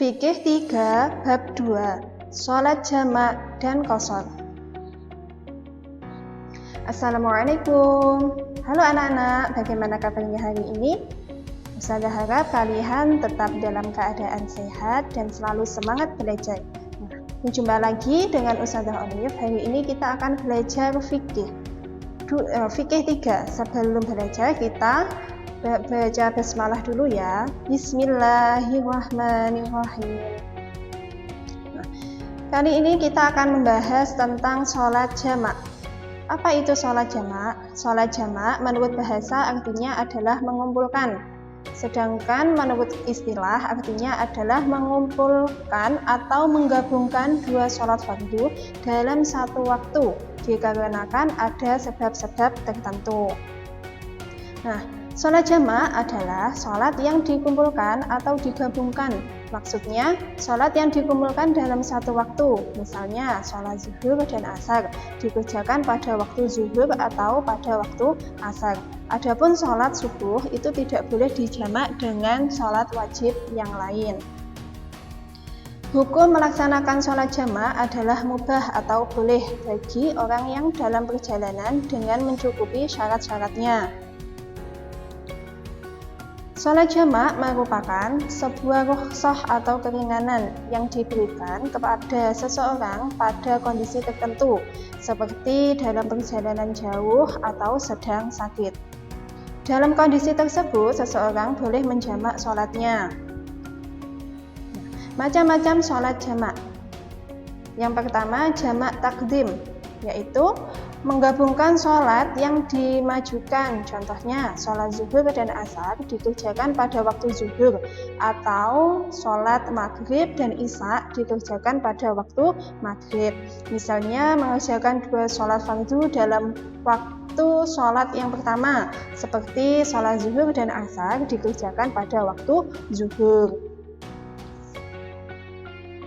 Fikih 3 bab 2 Sholat jamak dan qashar. Assalamualaikum. Halo anak-anak, bagaimana kabarnya hari ini? Ustazah harap kalian tetap dalam keadaan sehat dan selalu semangat belajar. Berjumpa lagi dengan Ustazah Olive. Hari ini kita akan belajar fikih. Fikih 3. Sebelum belajar kita baca basmalah dulu ya. Bismillahirrahmanirrahim. Kali ini kita akan membahas tentang sholat jamak. Apa itu sholat jamak? Sholat jamak menurut bahasa artinya adalah mengumpulkan. Sedangkan menurut istilah artinya adalah mengumpulkan atau menggabungkan dua sholat fardu dalam satu waktu dikarenakan ada sebab-sebab tertentu. Nah, sholat jamak adalah sholat yang dikumpulkan atau digabungkan. Maksudnya, sholat yang dikumpulkan dalam satu waktu. Misalnya, sholat zuhur dan asar dikerjakan pada waktu zuhur atau pada waktu asar. Adapun sholat subuh itu tidak boleh dijamak dengan sholat wajib yang lain. Hukum melaksanakan sholat jamak adalah mubah atau boleh bagi orang yang dalam perjalanan dengan mencukupi syarat-syaratnya. Sholat jamak merupakan sebuah rukhsah atau keringanan yang diberikan kepada seseorang pada kondisi tertentu, seperti dalam perjalanan jauh atau sedang sakit. Dalam kondisi tersebut, seseorang boleh menjamak sholatnya. Macam-macam sholat jamak. Yang pertama, jamak takdim, yaitu menggabungkan sholat yang dimajukan. Contohnya, sholat zuhur dan asar dikerjakan pada waktu zuhur, atau sholat maghrib dan isya dikerjakan pada waktu maghrib. Misalnya, mengerjakan dua sholat fardu dalam waktu sholat yang pertama, seperti sholat zuhur dan asar dikerjakan pada waktu zuhur.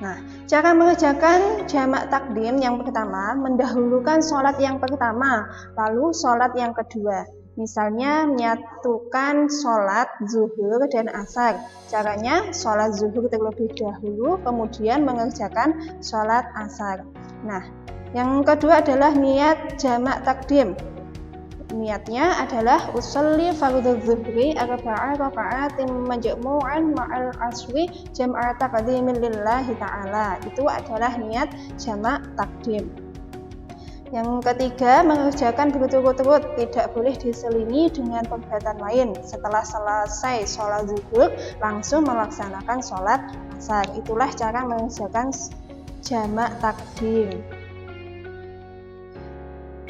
Nah, cara mengerjakan jamak takdim yang pertama, mendahulukan sholat yang pertama, lalu sholat yang kedua. Misalnya, menyatukan sholat zuhur dan asar. Caranya, sholat zuhur terlebih dahulu, kemudian mengerjakan sholat asar. Nah, yang kedua adalah niat jamak takdim. Niatnya adalah usolli fardhu zuhri arba'a raka'atin majmu'an ma'al asri jam'a taqdimin lillahi ta'ala. Itu adalah niat jamak takdim. Yang ketiga, mengerjakan berturut-turut, tidak boleh diselingi dengan perbuatan lain. Setelah selesai sholat zuhur, langsung melaksanakan sholat asar. Itulah cara mengerjakan jamak takdim.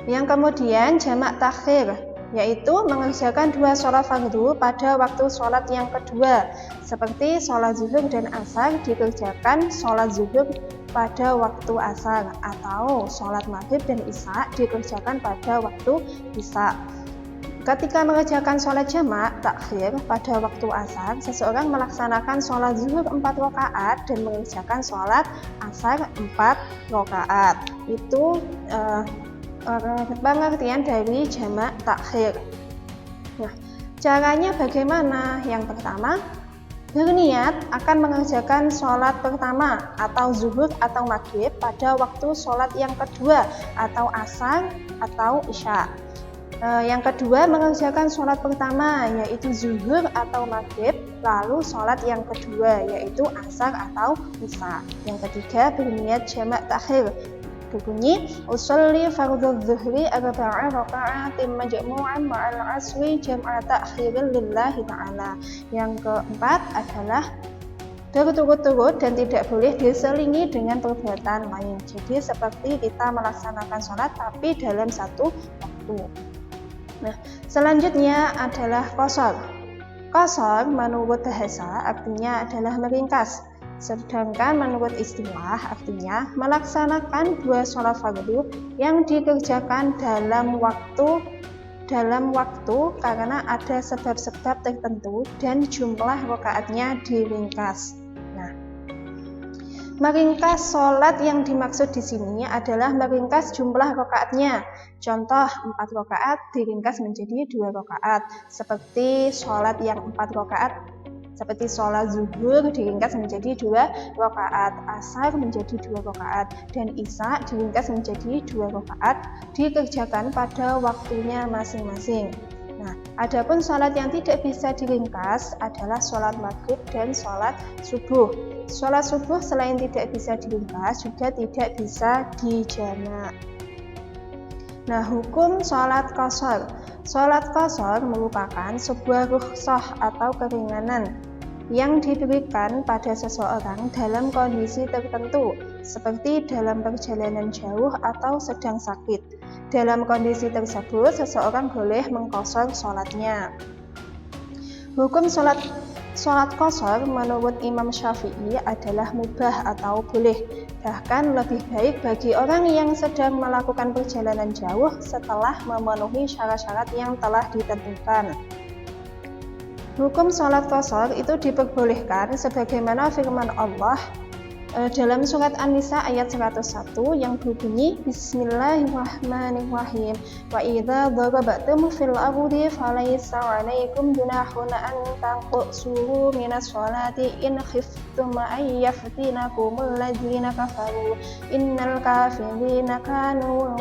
Yang kemudian jamak takhir, yaitu mengerjakan dua sholat fardu pada waktu sholat yang kedua, seperti sholat zuhur dan asar dikerjakan sholat zuhur pada waktu asar, atau sholat maghrib dan isya dikerjakan pada waktu isya. Ketika mengerjakan sholat jamak takhir pada waktu asar, seseorang melaksanakan sholat zuhur 4 rakaat dan mengerjakan sholat asar 4 rakaat. Itu pengertian dari jamak takhir. Nah, caranya bagaimana? Yang pertama, berniat akan mengerjakan sholat pertama atau zuhur atau maghrib pada waktu sholat yang kedua atau asar atau isya. Yang kedua, mengerjakan sholat pertama yaitu zuhur atau maghrib, lalu sholat yang kedua yaitu asar atau isya. Yang ketiga, berniat jamak takhir. Berbunyi usolli fardhu zuhri arba'a raka'atin majmu'an ma'al asri jam'a ta'khirin lillahi ta'ala. Yang keempat adalah berturut-turut dan tidak boleh diselingi dengan perbuatan lain. Jadi seperti kita melaksanakan sholat tapi dalam satu waktu. Nah, selanjutnya adalah qashar. Qashar menurut bahasa artinya adalah meringkas. Sedangkan menurut istilah artinya melaksanakan dua sholat fardu yang dikerjakan dalam waktu karena ada sebab-sebab tertentu dan jumlah rakaatnya diringkas. Nah, meringkas sholat yang dimaksud di sini adalah meringkas jumlah rakaatnya. Contoh, 4 rakaat diringkas menjadi 2 rakaat, seperti sholat yang 4 rakaat Seperti sholat zuhur diringkas menjadi 2 rakaat, asar menjadi 2 rakaat, dan isya diringkas menjadi 2 rakaat, dikerjakan pada waktunya masing-masing. Nah, adapun sholat yang tidak bisa diringkas adalah sholat maghrib dan sholat subuh. Sholat subuh selain tidak bisa diringkas juga tidak bisa dijamak. Nah, hukum sholat qashar. Sholat qashar merupakan sebuah rukhsah atau keringanan yang diberikan pada seseorang dalam kondisi tertentu, seperti dalam perjalanan jauh atau sedang sakit. Dalam kondisi tersebut, seseorang boleh mengqashar sholatnya. Hukum sholat qashar menurut Imam Syafi'i adalah mubah atau boleh. Bahkan lebih baik bagi orang yang sedang melakukan perjalanan jauh setelah memenuhi syarat-syarat yang telah ditentukan. Hukum sholat qashar itu diperbolehkan sebagaimana firman Allah dalam surat An-Nisa ayat 101 yang berbunyi Bismillahirrahmanirrahim wa idza darabtum fil ardi falaysa 'alaikum junahun an taqsuru minas sholati in khiftum ay yaftinakumul ladzina kafaru innal kafirina kanu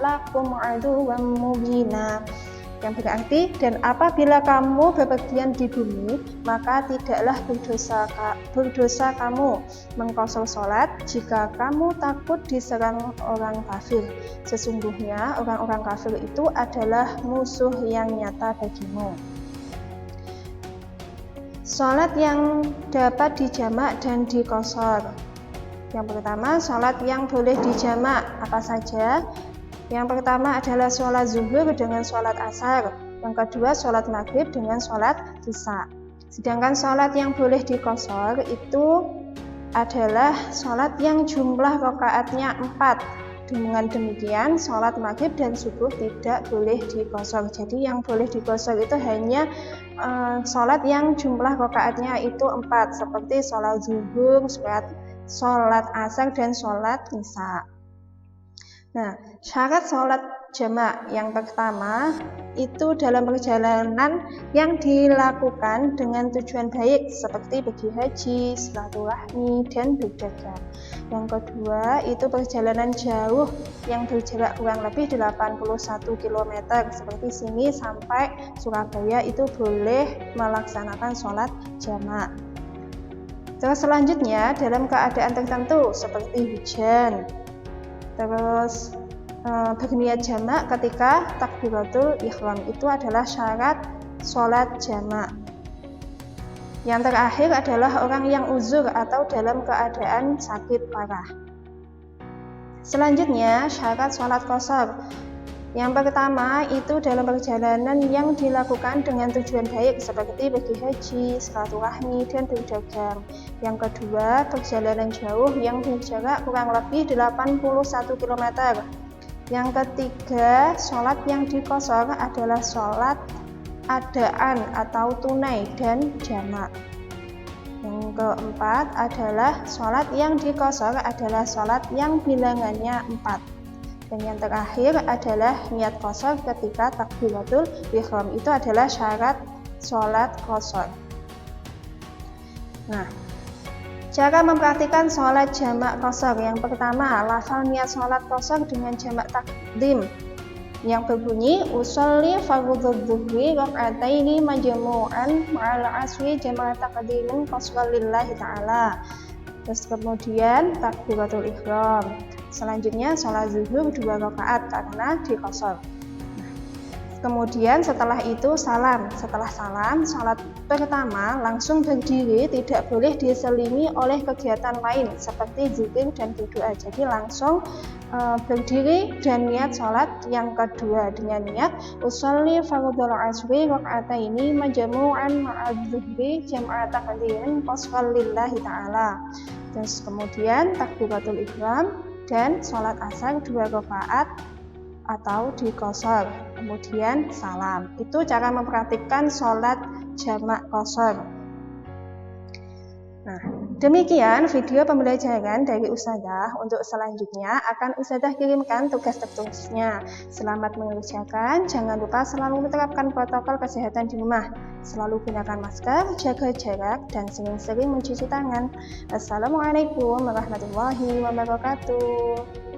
lakum aduwwan mubina. Yang berarti, dan apabila kamu bepergian di bumi, maka tidaklah berdosa kamu mengqashar sholat jika kamu takut diserang orang kafir. Sesungguhnya orang-orang kafir itu adalah musuh yang nyata bagimu. Sholat yang dapat dijamak dan diqashar. Yang pertama, sholat yang boleh dijamak apa saja? Yang pertama adalah sholat zuhur dengan sholat asar. Yang kedua sholat maghrib dengan sholat isya. Sedangkan sholat yang boleh diqashar itu adalah sholat yang jumlah rakaatnya 4. Dengan demikian sholat maghrib dan subuh tidak boleh diqashar. Jadi yang boleh diqashar itu hanya sholat yang jumlah rakaatnya itu 4. Seperti sholat zuhur, sholat asar, dan sholat isya. Nah, syarat sholat jamak yang pertama itu dalam perjalanan yang dilakukan dengan tujuan baik seperti pergi haji, silaturahmi, dan berdagang. Yang kedua itu perjalanan jauh yang berjarak kurang lebih 81 km seperti sini sampai Surabaya itu boleh melaksanakan sholat jamak. Terus selanjutnya dalam keadaan tertentu seperti hujan. Terus berniat jamak ketika takbiratul ihram itu adalah syarat sholat jamak. Yang terakhir adalah orang yang uzur atau dalam keadaan sakit parah. Selanjutnya syarat sholat qashar. Yang pertama itu dalam perjalanan yang dilakukan dengan tujuan baik seperti pergi haji, silaturahmi, dan berdagang. Yang kedua, perjalanan jauh yang berjarak kurang lebih 81 km. Yang ketiga, sholat yang diqashar adalah sholat adaan atau tunai dan jamak. Yang keempat adalah sholat yang diqashar adalah sholat yang bilangannya 4. Dan yang terakhir adalah niat qashar ketika takbiratul ihram. Itu adalah syarat sholat qashar. Nah, cara mempraktikkan sholat jamak qashar. Yang pertama, lafal niat sholat qashar dengan jamak takdim yang berbunyi usolli fardhu dzuhri rak'ataini majmu'an ma'al asri jamak taqdimin qashran lillahi ta'ala. Terus kemudian takbiratul ihram. Selanjutnya sholat zuhur 2 rakaat karena diqashar. Kemudian setelah itu salam. Setelah salam, sholat pertama langsung berdiri, tidak boleh diselingi oleh kegiatan lain seperti zikir dan berdoa. Jadi langsung berdiri dan niat sholat yang kedua dengan niat usolli fardhul asri rak'ataini majmu'an ma'adz zuhri jam'a taqdimin qashran lillahi ta'ala. Terus kemudian takbiratul ihram dan sholat asar 2 rakaat atau diqashar. Kemudian salam. Itu cara mempraktikkan sholat jamak qashar. Nah, Demikian video pembelajaran dari Ustazah. Untuk selanjutnya akan Ustazah kirimkan tugas tertulisnya. Selamat mengerjakan, jangan lupa selalu menerapkan protokol kesehatan di rumah. Selalu gunakan masker, jaga jarak, dan sering-sering mencuci tangan. Assalamualaikum warahmatullahi wabarakatuh.